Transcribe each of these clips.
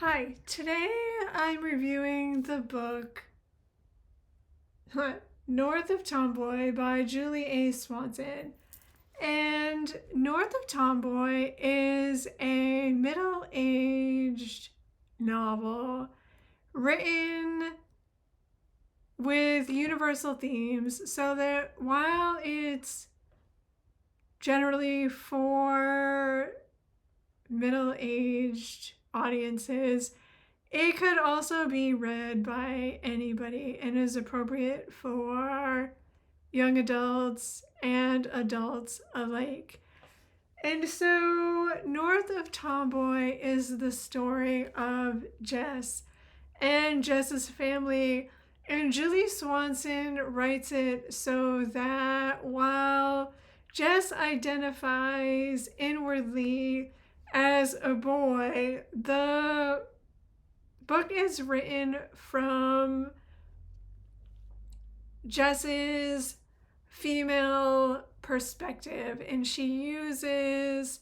Hi, today I'm reviewing the book North of Tomboy by Julie A. Swanson. And North of Tomboy is a middle aged novel written with universal themes, so that while it's generally for middle aged audiences, it could also be read by anybody and is appropriate for young adults and adults alike. And so, North of Tomboy is the story of Jess and Jess's family. And Julie Swanson writes it so that while Jess identifies inwardly as a boy, the book is written from Jess's female perspective, and she uses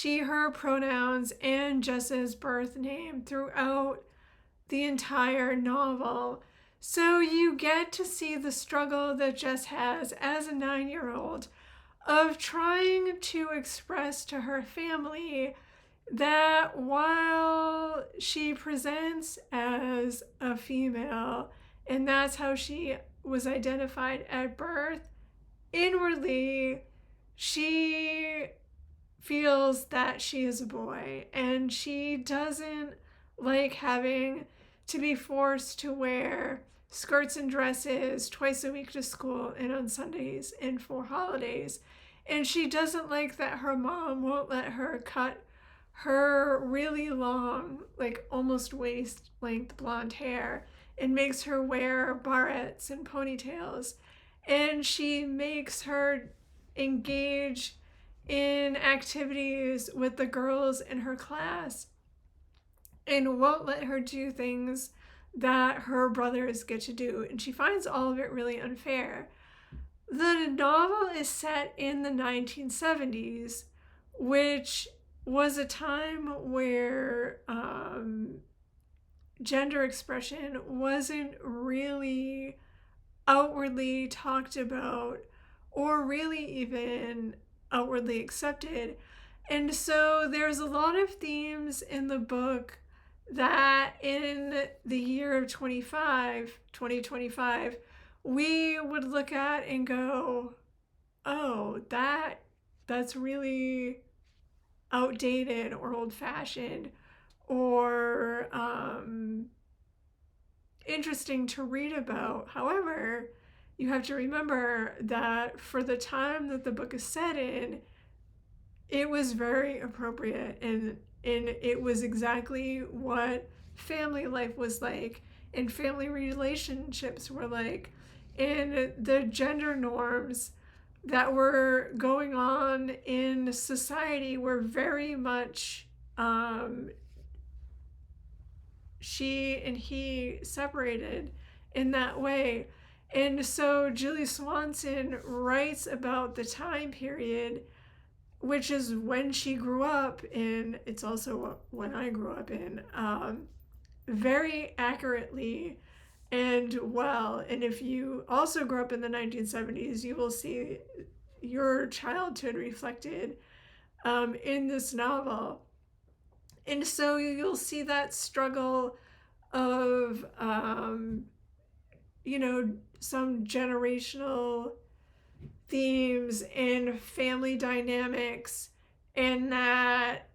her pronouns and Jess's birth name throughout the entire novel. So you get to see the struggle that Jess has as a 9-year-old of trying to express to her family that while she presents as a female, and that's how she was identified at birth, inwardly she feels that she is a boy, and she doesn't like having to be forced to wear skirts and dresses twice a week to school and on Sundays and for holidays. And she doesn't like that her mom won't let her cut her really long, like almost waist length blonde hair, and makes her wear barrettes and ponytails. And she makes her engage in activities with the girls in her class and won't let her do things that her brothers get to do. And she finds all of it really unfair. The novel is set in the 1970s, which was a time where gender expression wasn't really outwardly talked about or really even outwardly accepted. And so there's a lot of themes in the book that in the year of 2025, we would look at and go, oh, that's really outdated or old-fashioned or interesting to read about. However, you have to remember that for the time that the book is set in, it was very appropriate, and it was exactly what family life was like and family relationships were like, and the gender norms that were going on in society were very much she and he separated in that way. And so Julie Swanson writes about the time period, which is when she grew up in, it's also when I grew up in, very accurately and well. And if you also grew up in the 1970s, you will see your childhood reflected in this novel. And so you'll see that struggle of, some generational themes and family dynamics, and that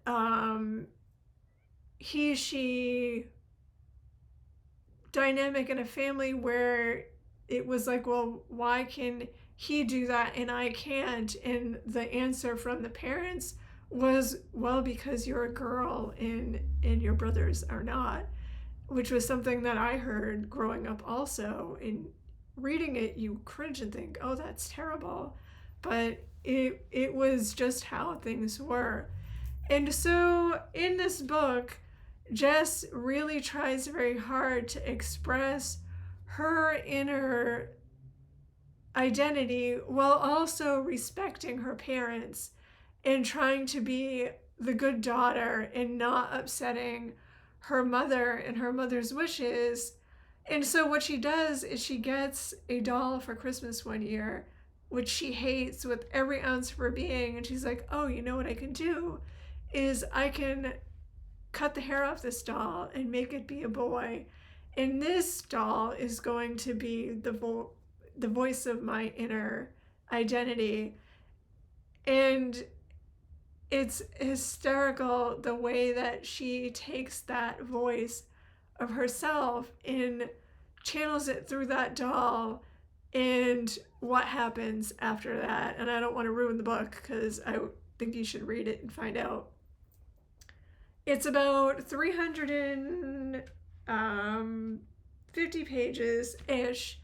she dynamic in a family where it was like, well, why can he do that and I can't? And the answer from the parents was, well, because you're a girl and your brothers are not, which was something that I heard growing up also. In reading it, you cringe and think, oh, that's terrible. But it was just how things were. And so in this book, Jess really tries very hard to express her inner identity while also respecting her parents and trying to be the good daughter and not upsetting her mother and her mother's wishes. And so what she does is she gets a doll for Christmas one year, which she hates with every ounce of her being. And she's like, oh, you know what I can do is I can cut the hair off this doll and make it be a boy. And this doll is going to be the voice of my inner identity. And it's hysterical the way that she takes that voice of herself and channels it through that doll and what happens after that. And I don't want to ruin the book because I think you should read it and find out. It's about 350 pages ish.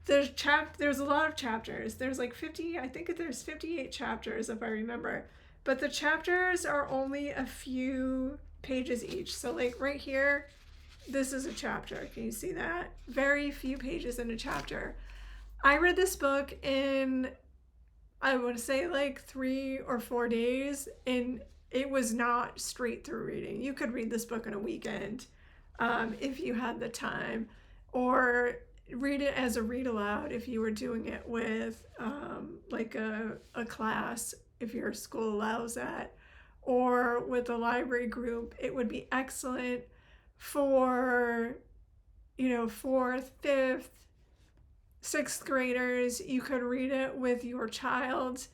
There's a lot of chapters. There's like 50, I think there's 58 chapters if I remember. But the chapters are only a few pages each. So like right here, this is a chapter. Can you see that? Very few pages in a chapter. I read this book in, I would say like 3 or 4 days, and it was not straight through reading. You could read this book in a weekend if you had the time, or read it as a read aloud if you were doing it with like a class, if your school allows that, or with a library group. It would be excellent for, 4th, 5th, 6th graders. You could read it with your child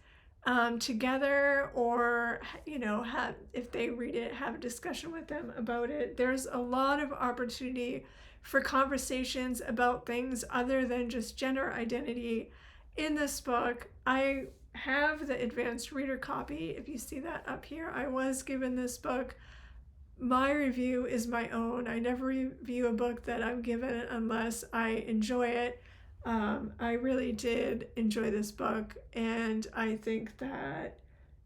together, or if they read it, have a discussion with them about it. There's a lot of opportunity for conversations about things other than just gender identity in this book. I have the advanced reader copy. If you see that up here, I was given this book. My review is my own. I never review a book that I'm given unless I enjoy it. I really did enjoy this book, and I think that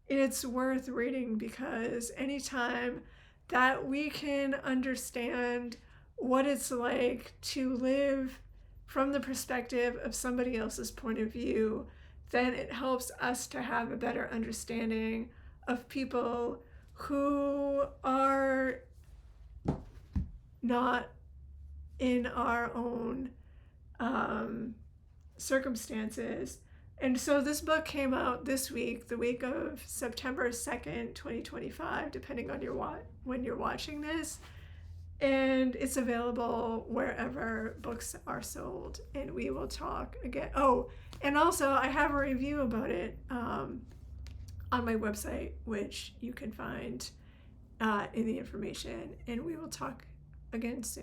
it's worth reading, because anytime that we can understand what it's like to live from the perspective of somebody else's point of view, then it helps us to have a better understanding of people who are not in our own circumstances. And so this book came out this week, the week of September 2nd, 2025, depending on when you're watching this. And it's available wherever books are sold. And we will talk again. Oh, and also I have a review about it on my website, which you can find in the information. And we will talk again soon.